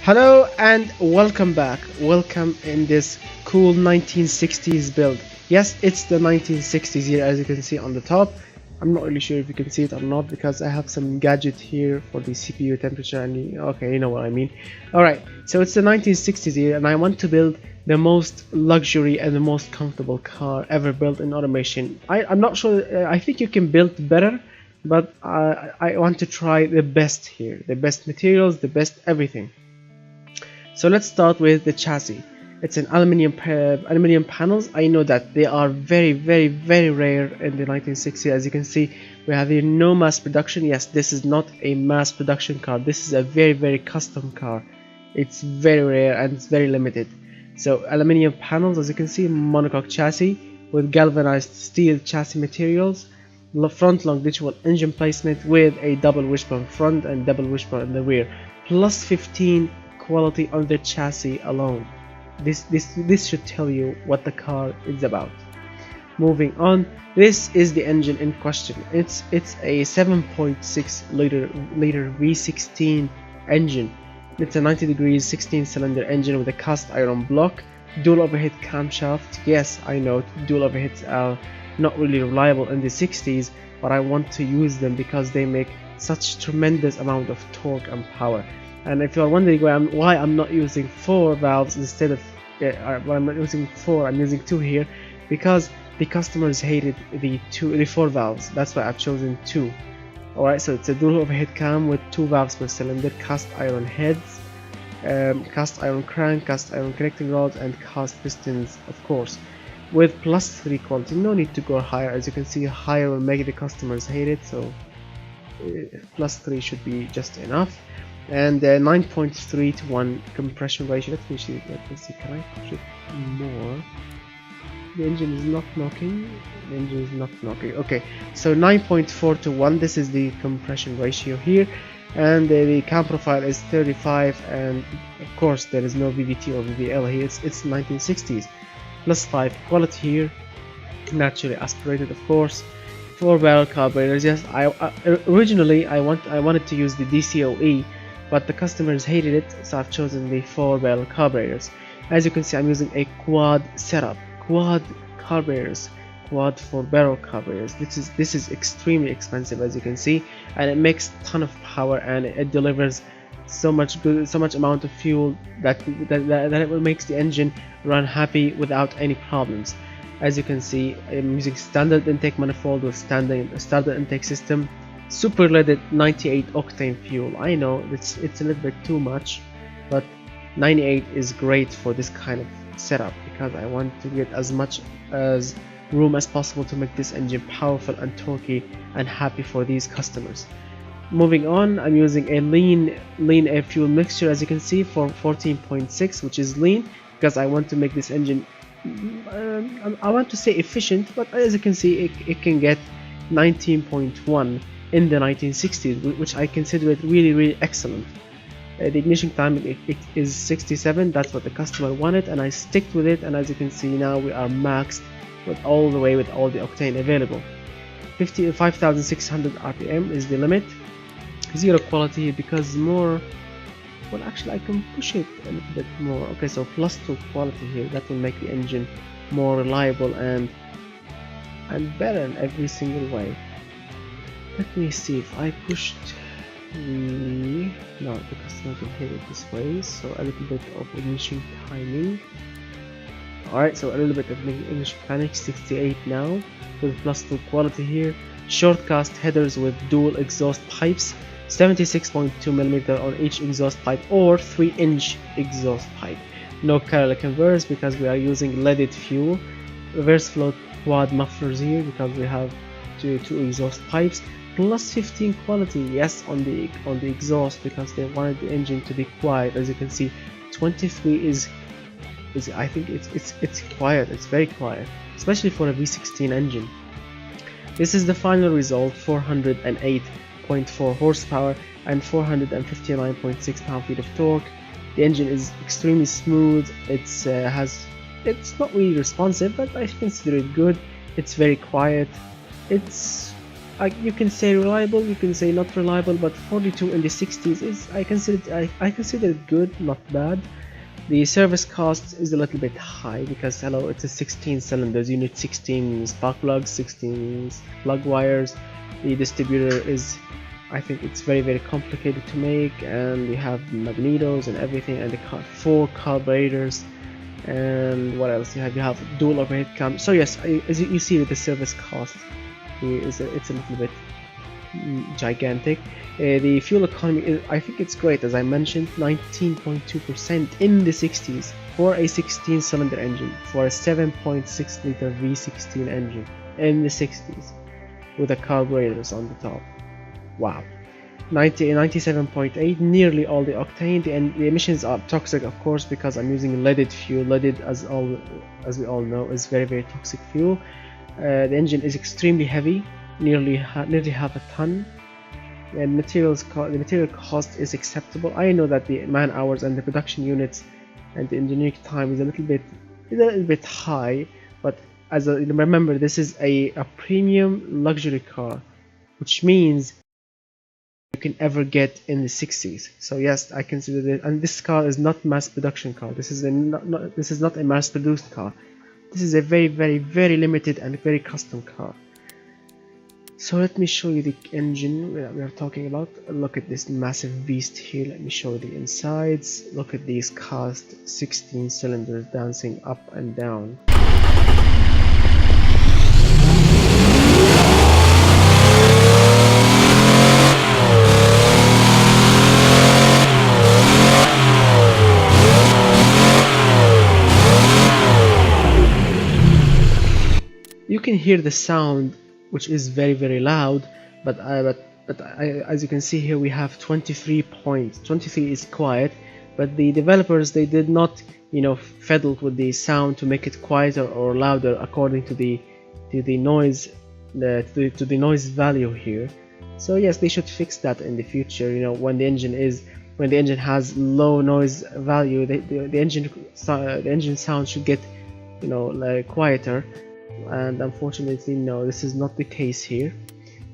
Hello and welcome back. Welcome in this cool 1960s build. Yes, it's the 1960s here, as you can see on the top. I'm not really sure if you can see it or not because I have some gadget here for the CPU temperature and okay, you know what I mean. Alright, so it's the 1960s here and I want to build the most luxury and the most comfortable car ever built in automation. I'm not sure, I think you can build better, but I want to try the best here. The best materials, the best everything. So let's start with the chassis. It's an aluminum panels. I know that they are very rare in the 1960s. As you can see, we have here no mass production. Yes, this is not a mass production car. This is a very custom car. It's very rare and it's very limited. So aluminum panels, as you can see, monocoque chassis with galvanized steel chassis materials, front longitudinal engine placement with a double wishbone front and double wishbone in the rear, plus 15 quality on the chassis alone. This should tell you what the car is about. Moving on, this is the engine in question. It's a 7.6 liter V16 engine. It's a 90 degrees 16 cylinder engine with a cast iron block, dual overhead camshaft. Yes, I know dual overheads are not really reliable in the 60s, but I want to use them because they make such tremendous amount of torque and power. And if you are wondering why I'm not using 4 valves instead of why I'm not using 4, I'm using 2 here, because the customers hated the 4 valves. That's why I've chosen 2. Alright, so it's a dual overhead cam with 2 valves per cylinder, cast iron heads, cast iron crank, cast iron connecting rods, and cast pistons, of course, with plus 3 quality. No need to go higher. As you can see, higher will make the customers hate it, so plus 3 should be just enough. And 9.3 to 1 compression ratio. Let me see. Can I push it more? The engine is not knocking. The engine is not knocking. Okay, so 9.4 to 1. This is the compression ratio here, and the cam profile is 35. And of course, there is no VVT or VVL here. It's 1960s. Plus 5 quality here. Naturally aspirated, of course. 4 barrel carburetors. Yes, originally I wanted to use the DCOE, but the customers hated it, so I've chosen the 4 barrel carburetors. As you can see, I'm using a quad setup, quad carburetors, quad 4 barrel carburetors. This is extremely expensive, as you can see, and it makes a ton of power, and it delivers so much amount of fuel that it makes the engine run happy without any problems. As you can see, I'm using standard intake manifold with standard intake system. Super leaded 98 octane fuel. I know it's a little bit too much, but 98 is great for this kind of setup because I want to get as much as room as possible to make this engine powerful and torquey and happy for these customers. Moving on, I'm using a lean air fuel mixture, as you can see, for 14.6, which is lean because I want to make this engine I want to say efficient, but as you can see, it can get 19.1 in the 1960s, which I consider it really excellent. The ignition time it is 67. That's what the customer wanted, and I stick with it. And as you can see, now we are maxed with all the octane available. 5,600 RPM is the limit. 0 quality because more. Well, actually, I can push it a little bit more. Okay, so plus 2 quality here. That will make the engine more reliable and better in every single way. Let me see if I pushed no, the customer can hear it this way, so a little bit of ignition timing. Alright, so a little bit of ignition timing, 68 now, with plus 2 quality here. Short cast headers with dual exhaust pipes, 76.2mm on each exhaust pipe or 3-inch exhaust pipe. No catalytic converters because we are using leaded fuel. Reverse flow quad mufflers here because we have two exhaust pipes. Plus 15 quality, yes, on the exhaust because they wanted the engine to be quiet. As you can see, 23 is I think it's quiet. It's very quiet, especially for a V16 engine. This is the final result: 408.4 horsepower and 459.6 pound-feet of torque. The engine is extremely smooth. It's not really responsive, but I consider it good. It's very quiet. It's you can say reliable, you can say not reliable, but 42 in the 60s is, I consider it good, not bad. The service cost is a little bit high because hello, it's a 16 cylinders. You need 16 spark plugs, 16 plug wires. The distributor is, I think it's very complicated to make, and you have magnetos and everything, and the 4 carburetors, and what else you have dual overhead cam. So yes, as you see with the service cost, it's a little bit gigantic. The fuel economy is, I think it's great, as I mentioned, 19.2% in the 60s for a 16 cylinder engine, for a 7.6 liter V16 engine in the 60s with the carburetors on the top. Wow. 97.8, nearly all the octane. The emissions are toxic, of course, because I'm using leaded fuel. Leaded, as we all know, is very toxic fuel. The engine is extremely heavy, nearly half a ton. And the material cost is acceptable. I know that the man hours and the production units and the engineering time is a little bit high, but remember, this is a premium luxury car, which means you can ever get in the 60s. So yes, I consider it. And this car is not mass production car. This is not a mass produced car. This is a very limited and very custom car. So let me show you the engine that we are talking about. Look at this massive beast here. Let me show you the insides. Look at these cast 16 cylinders dancing up and down. You can hear the sound, which is very loud, but as you can see here, we have 23 points. 23 is quiet, but the developers, they did not, fiddle with the sound to make it quieter or louder according to the noise, to the noise value here. So yes, they should fix that in the future. When the engine has low noise value, the engine sound should get, quieter. And unfortunately, no, this is not the case here.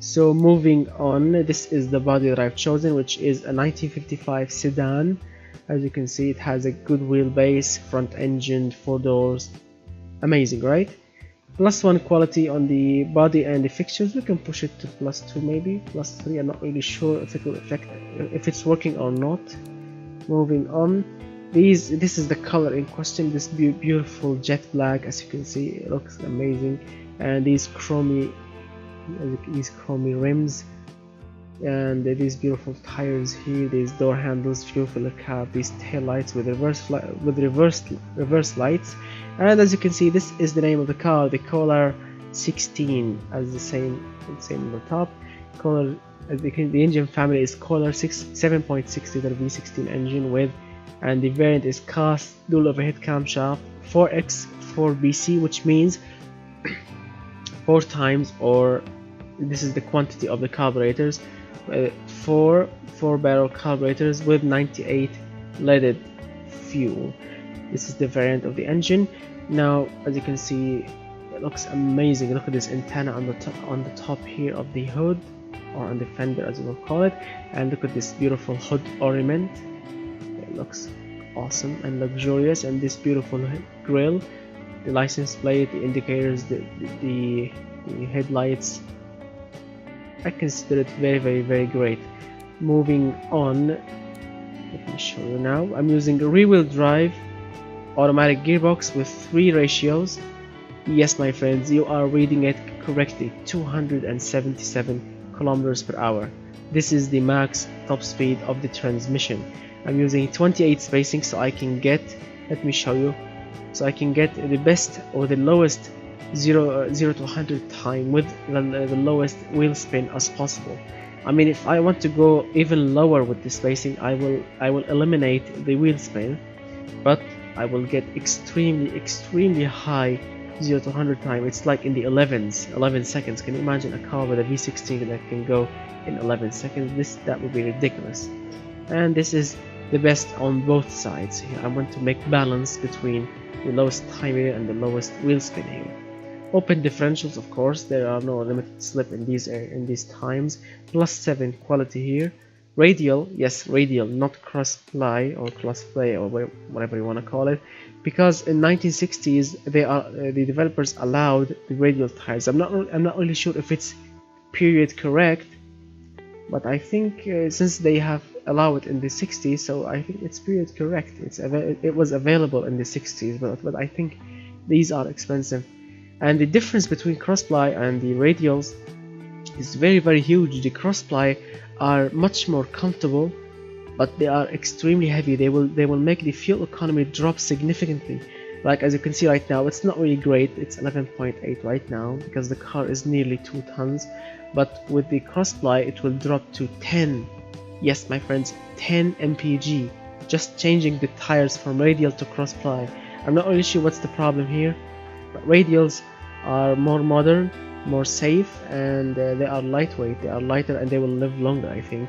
So moving on, this is the body that I've chosen, which is a 1955 sedan. As you can see, it has a good wheelbase, front engine, 4 doors. Amazing, right? +1 quality on the body and the fixtures. We can push it to +2, maybe +3. I'm not really sure if it will affect, if it's working or not. Moving on, this is the color in question. This beautiful jet black, as you can see, it looks amazing. And these chromy rims, and these beautiful tires here, these door handles, fuel filler cap, these tail lights with reverse lights. And as you can see, this is the name of the car, the Kolar 16, as the same on the top. Kolar, the engine family is Kolar 7.6 liter V16 engine with, and the variant is cast dual overhead camshaft 4x 4BC, which means 4 times, or this is the quantity of the carburetors, 4 barrel carburetors with 98 leaded fuel. This is the variant of the engine. Now, as you can see, it looks amazing. Look at this antenna on the top here of the hood, or on the fender as you will call it, and look at this beautiful hood ornament. It looks awesome and luxurious. And this beautiful grille, the license plate, the indicators, the headlights, I consider it very great. Moving on, let me show you now. I'm using a rear-wheel drive automatic gearbox with 3 ratios. Yes, my friends, you are reading it correctly, 277 kilometers per hour. This is the max top speed of the transmission. I'm using 28 spacing, so I can get, let me show you, so I can get the best or the lowest 0 to 100 time with the lowest wheel spin as possible. I mean, if I want to go even lower with the spacing, I will eliminate the wheel spin, but I will get extremely high 0 to 100 time. It's like in the 11 seconds. Can you imagine a car with a V16 that can go in 11 seconds? That would be ridiculous. And this is the best on both sides here. I want to make balance between the lowest time here and the lowest wheel spin here. Open differentials, of course, there are no limited slip in these times. +7 quality here. Radial, yes, radial, not cross ply or cross play or whatever you want to call it, because in 1960s the developers allowed the radial tires. I'm not really sure if it's period correct, but I think since they have allowed it in the 60s, so I think it's period correct. It was available in the 60s, but I think these are expensive. And the difference between cross-ply and the radials is very huge. The cross-ply are much more comfortable, but they are extremely heavy. They will make the fuel economy drop significantly. Like as you can see right now, it's not really great. It's 11.8 right now because the car is nearly 2 tons. But with the cross-ply, it will drop to 10. Yes, my friends, 10 mpg. Just changing the tires from radial to cross-ply. I'm not really sure what's the problem here. But radials are more modern, more safe, and they are lightweight. They are lighter and they will live longer, I think.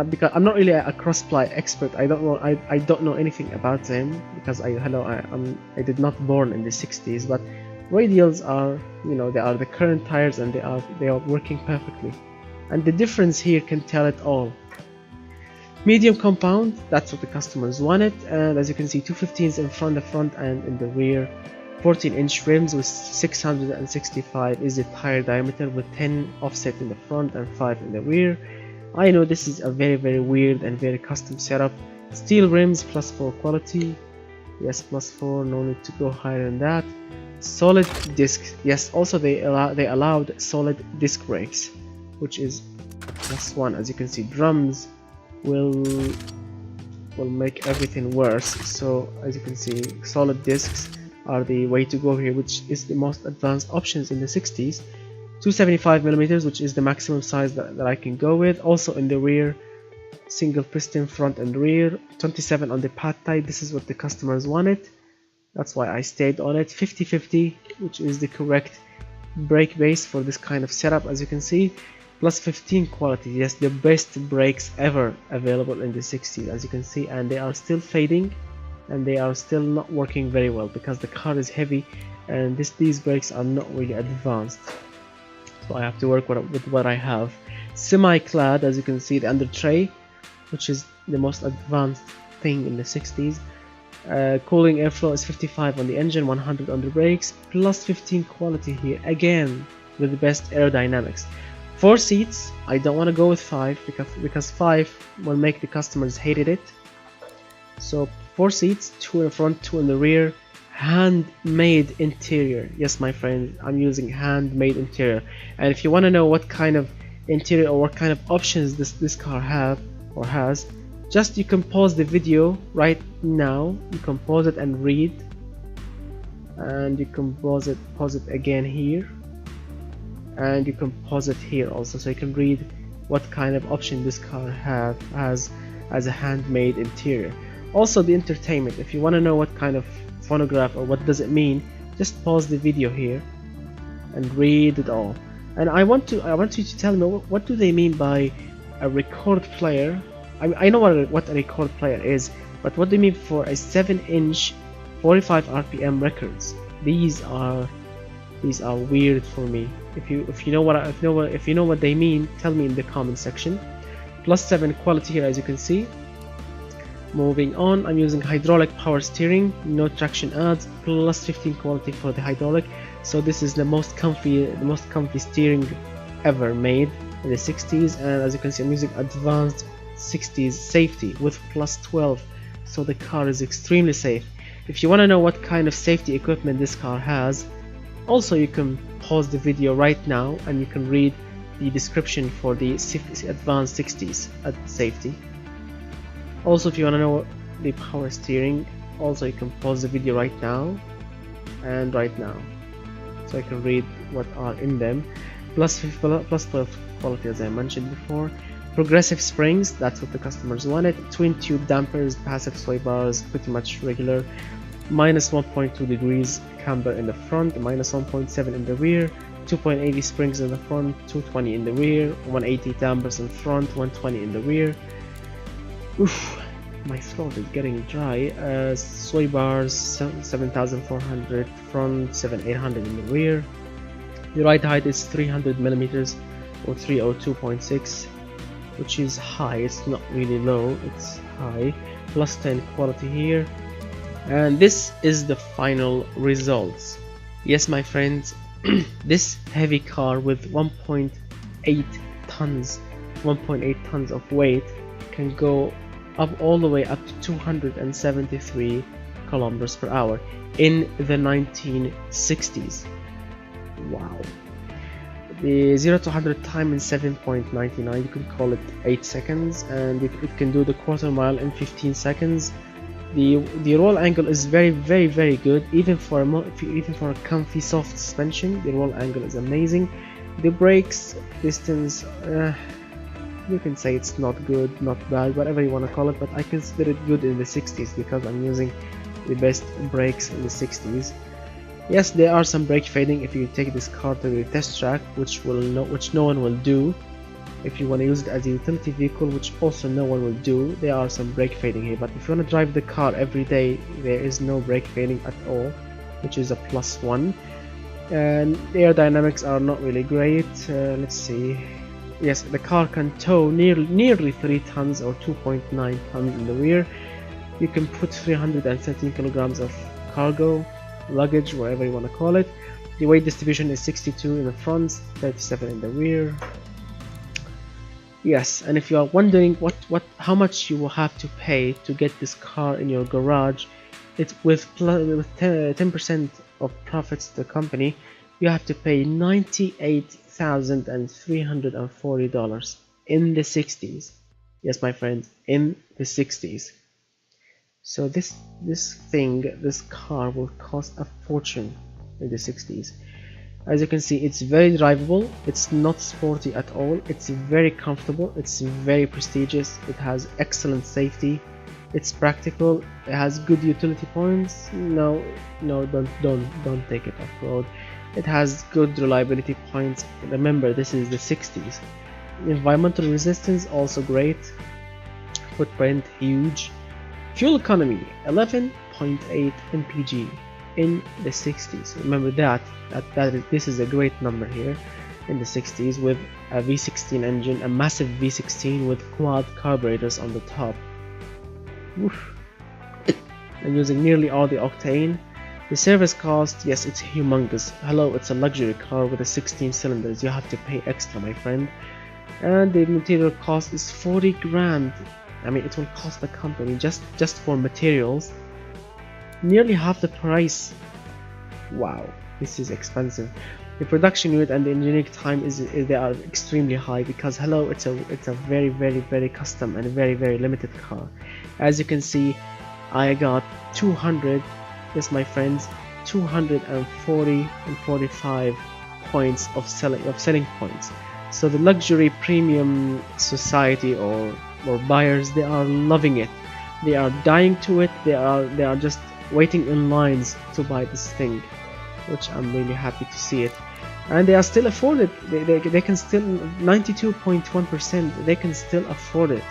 Because I'm not really a cross-ply expert. I don't know anything about them because I did not born in the 60s. But radials are, they are the current tires and they are working perfectly. And the difference here can tell it all. Medium compound, that's what the customers wanted, and as you can see, 215s in the front and in the rear. 14-inch rims with 665 is the tire diameter, with 10 offset in the front and 5 in the rear. I know this is a very weird and very custom setup. Steel rims, +4 quality. Yes, +4, no need to go higher than that. Solid discs, yes, also they allowed solid disc brakes, which is +1. As you can see, drums will make everything worse. So as you can see, solid discs are the way to go here, which is the most advanced options in the 60s. 275mm, which is the maximum size that I can go with. Also in the rear, single piston front and rear. 27 on the pad type. This is what the customers wanted, that's why I stayed on it. 50/50, which is the correct brake base for this kind of setup, as you can see. +15 quality, yes, the best brakes ever available in the 60s, as you can see, and they are still fading and they are still not working very well because the car is heavy and these brakes are not really advanced, so I have to work with what I have. Semi-clad, as you can see, the under tray, which is the most advanced thing in the 60s. Cooling airflow is 55 on the engine, 100 on the brakes. +15 quality here, again with the best aerodynamics. 4 seats, I don't want to go with 5 because 5 will make the customers hated it. So 4 seats, 2 in the front, 2 in the rear. Handmade interior, yes my friend, I'm using handmade interior. And if you want to know what kind of interior or what kind of options this car has, just you can pause the video right now, you can pause it and read, and you can pause it again here, and you can pause it here also, so you can read what kind of option this car has as a handmade interior. Also the entertainment, if you want to know what kind of phonograph or what does it mean, just pause the video here and read it all. And I want you to tell me what do they mean by a record player. I know what a record player is, but what do they mean for a 7-inch 45 RPM records? These are weird for me. If you know what they mean, tell me in the comment section. +7 quality here, as you can see. Moving on, I'm using hydraulic power steering, no traction adds. +15 quality for the hydraulic. So this is the most comfy steering ever made in the 60s, and as you can see, I'm using advanced 60s safety with +12, so the car is extremely safe. If you want to know what kind of safety equipment this car has, also you can pause the video right now and you can read the description for the advanced 60s safety. Also, if you want to know the power steering, also you can pause the video right now and right now, so you can read what are in them. +12 quality, as I mentioned before. Progressive springs, that's what the customers wanted. Twin tube dampers, passive sway bars, pretty much regular. -1.2 degrees camber in the front, -1.7 in the rear. 2.80 springs in the front, 220 in the rear. 180 dampers in front, 120 in the rear. Oof. My throat is getting dry. Sway bars 7400 front, 7800 in the rear. The ride height is 300 millimeters or 302.6, which is high. It's not really low, it's high. Plus 10 quality here. And this is the final results. Yes, my friends, this heavy car with 1.8 tons of weight can go up all the way up to 273 kilometers per hour in the 1960s. Wow. The 0 to 100 time in 7.99, you could call it 8 seconds, and it can do the quarter mile in 15 seconds. The roll angle is very good, even for a comfy soft suspension. The roll angle is amazing. The brakes distance, you can say it's not good, not bad, whatever you want to call it, but I consider it good in the 60s because I'm using the best brakes in the 60s. Yes, there are some brake fading if you take this car to the test track, which no one will do. If you want to use it as a utility vehicle, which also no one will do, there are some brake fading here. But if you want to drive the car every day, there is no brake fading at all, which is a +1. And the aerodynamics are not really great. Let's see. Yes, the car can tow nearly 3 tons or 2.9 tons in the rear. You can put 313 kilograms of cargo, luggage, whatever you want to call it. The weight distribution is 62 in the front, 37 in the rear. Yes, and if you are wondering how much you will have to pay to get this car in your garage, it's with 10% of profits to the company, you have to pay $98,340 in the 60s. Yes, my friend, in the 60s. So this car will cost a fortune in the 60s. As you can see, it's very drivable, it's not sporty at all, it's very comfortable, it's very prestigious, it has excellent safety, it's practical, it has good utility points. No, don't take it off-road. It has good reliability points. Remember, this is the 60s. Environmental resistance also great. Footprint huge. Fuel economy 11.8 mpg in the 60s. Remember this is a great number here in the 60s, with a V16 engine, a massive V16 with quad carburetors on the top. Oof. And using nearly all the octane. The service cost, yes, it's humongous. Hello, it's a luxury car with a 16 cylinders. You have to pay extra, my friend. And the material cost is 40 grand. I mean, it will cost the company just for materials nearly half the price. Wow, this is expensive. The production unit and the engineering time they are extremely high because hello, it's a very custom and very limited car. As you can see, I got 200, yes my friends, 240 and 45 points of selling points. So the luxury premium society or buyers, they are loving it. They are dying to it. They are just waiting in lines to buy this thing, which I'm really happy to see it. And they are still afford it. They can still 92.1%. They can still afford it.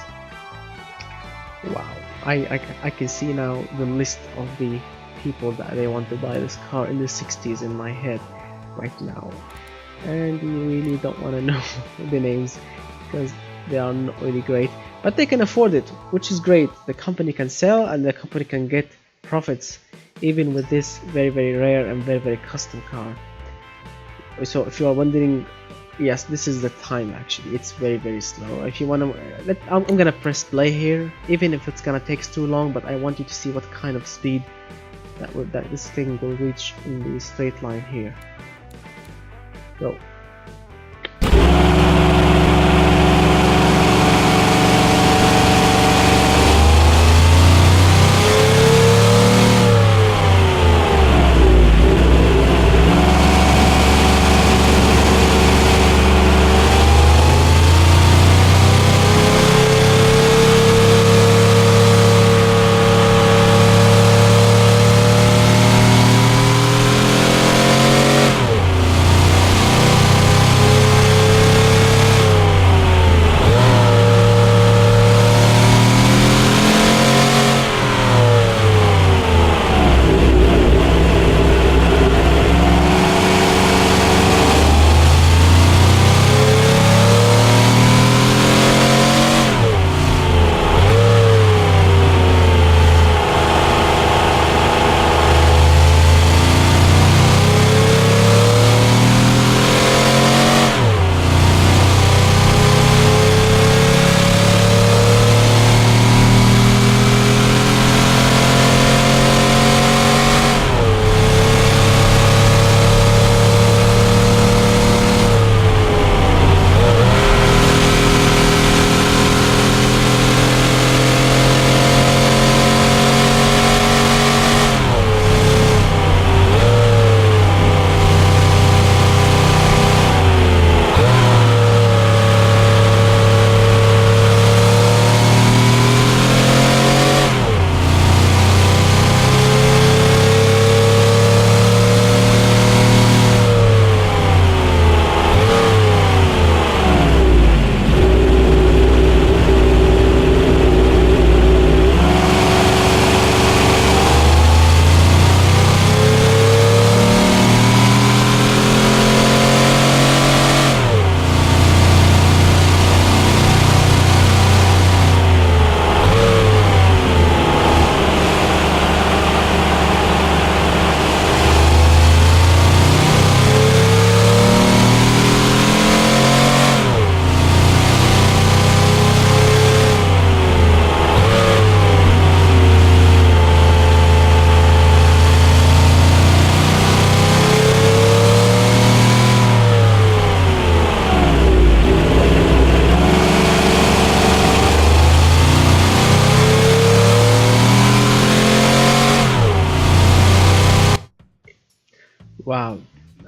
Wow, I can see now the list of the people that they want to buy this car in the 60s in my head right now, and you really don't want to know the names because they are not really great, but they can afford it, which is great. The company can sell and the company can get profits even with this very rare and very custom car. So if you are wondering, yes, this is the time. Actually, it's very slow. If you want to, I'm gonna press play here, even if it's gonna take too long, but I want you to see what kind of speed that this thing will reach in the straight line here. Go.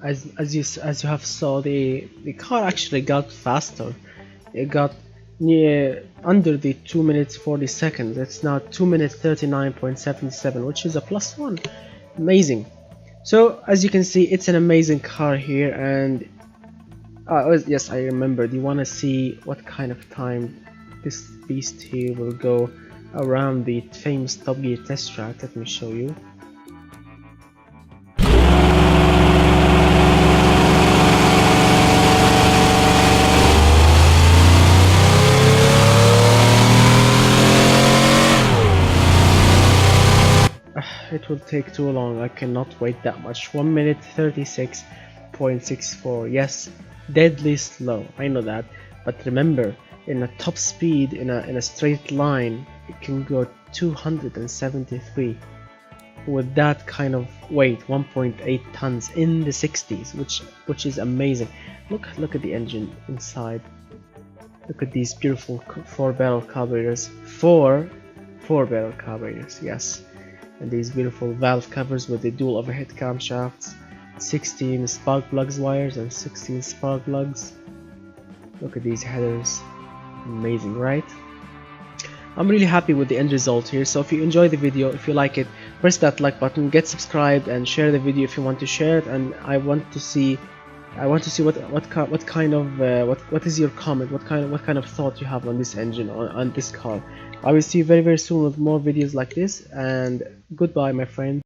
as you have saw, the car actually got faster. It got near under the 2 minutes 40 seconds. It's now 2 minutes 39.77, which is a +1. Amazing. So as you can see, it's an amazing car here. And yes, I remember. Do you want to see what kind of time this beast here will go around the famous Top Gear test track? Let me show you. It will take too long. I cannot wait that much. 1 minute 36.64. Yes, deadly slow. I know that, but remember, in a top speed, in a straight line, it can go 273 with that kind of weight, 1.8 tons in the 60s, which is amazing. Look at the engine inside. Look at these beautiful 4-barrel carburetors. Four 4-barrel carburetors. Yes. And these beautiful valve covers with the dual overhead camshafts, 16 spark plugs wires and 16 spark plugs. Look at these headers, amazing, right? I'm really happy with the end result here. So if you enjoy the video, if you like it, press that like button, get subscribed, and share the video if you want to share it. And I want to see what kind of what is your comment, what kind of thought you have on this engine, on this car. I will see you very soon with more videos like this, and goodbye my friend.